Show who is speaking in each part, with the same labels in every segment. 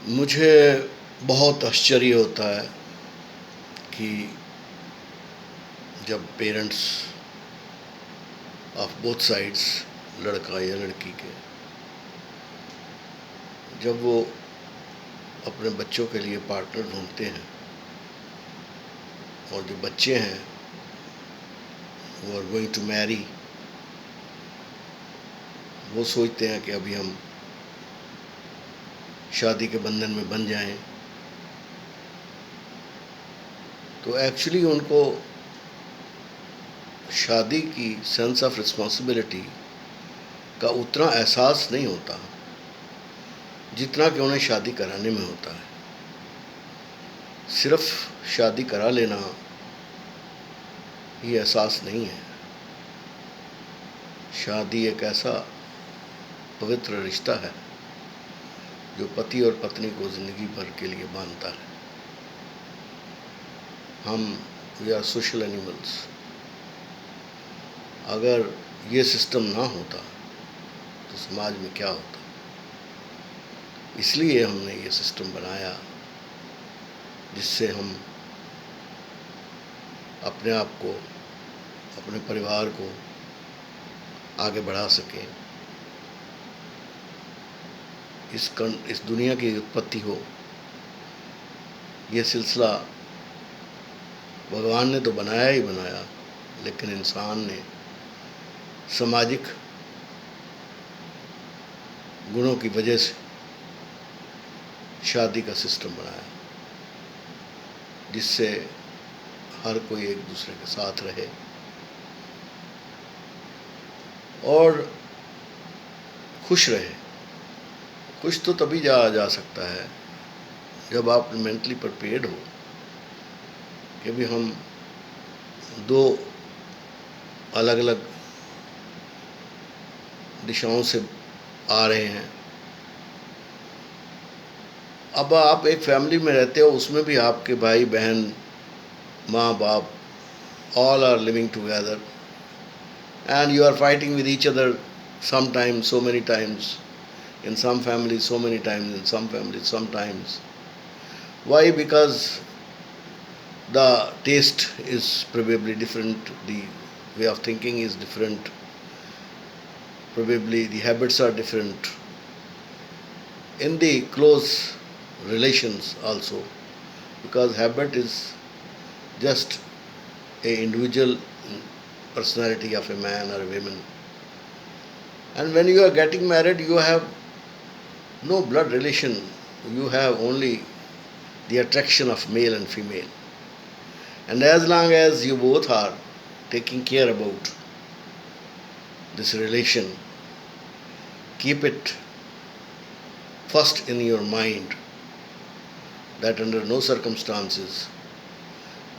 Speaker 1: मुझे बहुत आश्चर्य होता है कि जब पेरेंट्स ऑफ बोथ साइड्स, लड़का या लड़की के, जब वो अपने बच्चों के लिए पार्टनर ढूंढते हैं और जो बच्चे हैं वो आर गोइंग टू मैरी, वो सोचते हैं कि अभी हम शादी के बंधन में बंध जाएं, तो एक्चुअली उनको शादी की सेंस ऑफ रिस्पॉन्सिबिलिटी का उतना एहसास नहीं होता जितना कि उन्हें शादी कराने में होता है। सिर्फ शादी करा लेना ये एहसास नहीं है। शादी एक ऐसा पवित्र रिश्ता है जो पति और पत्नी को ज़िंदगी भर के लिए बांधता है। हम वी आर सोशल एनिमल्स। अगर ये सिस्टम ना होता तो समाज में क्या होता। इसलिए हमने ये सिस्टम बनाया जिससे हम अपने आप को, अपने परिवार को आगे बढ़ा सकें। इस दुनिया की उत्पत्ति हो, ये सिलसिला भगवान ने तो बनाया ही बनाया, लेकिन इंसान ने सामाजिक गुणों की वजह से शादी का सिस्टम बनाया जिससे हर कोई एक दूसरे के साथ रहे। और खुश रहे। खुश तो तभी जा सकता है जब आप मेंटली प्रिपेयर्ड हो कि भी हम दो अलग अलग दिशाओं से आ रहे हैं। अब आप एक फैमिली में रहते हो, उसमें भी आपके भाई बहन, माँ बाप, all are living together and you are fighting with each other sometimes, so many times, in some families so many times, in some families sometimes. Why? Because the taste is probably different, the way of thinking is different, probably the habits are different. In the close relations also, because habit is just a individual personality of a man or a woman. And when you are getting married, you have no blood relation. You have only the attraction of male and female. And as long as you both are taking care about this relation, keep it first in your mind that under no circumstances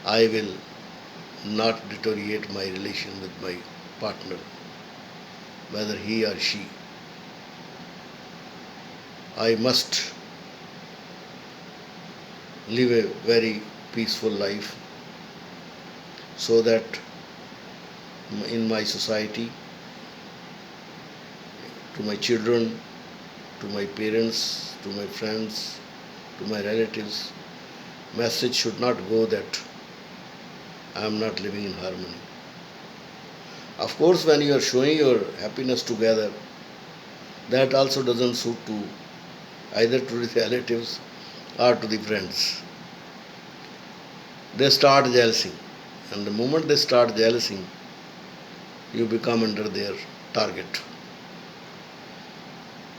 Speaker 1: I will not deteriorate my relation with my partner, whether he or she. I must live a very peaceful life so that in my society, to my children, to my parents, to my friends, to my relatives, message should not go that I am not living in harmony. Of course, when you are showing your happiness together, that also doesn't suit to either to the relatives or to the friends. They start jealousing, and the moment they start jealousing, you become under their target.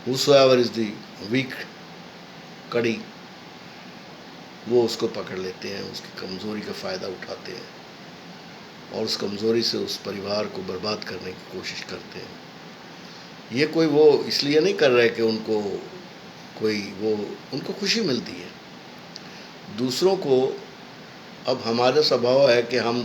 Speaker 1: Whosoever is the weak कड़ी, वो उसको पकड़ लेते हैं, उसकी कमज़ोरी का फ़ायदा उठाते हैं और उस कमज़ोरी से उस परिवार को बर्बाद करने की कोशिश करते हैं। ये कोई वो इसलिए नहीं कर रहे कि उनको खुशी मिलती है। दूसरों को, अब हमारा स्वभाव है कि हम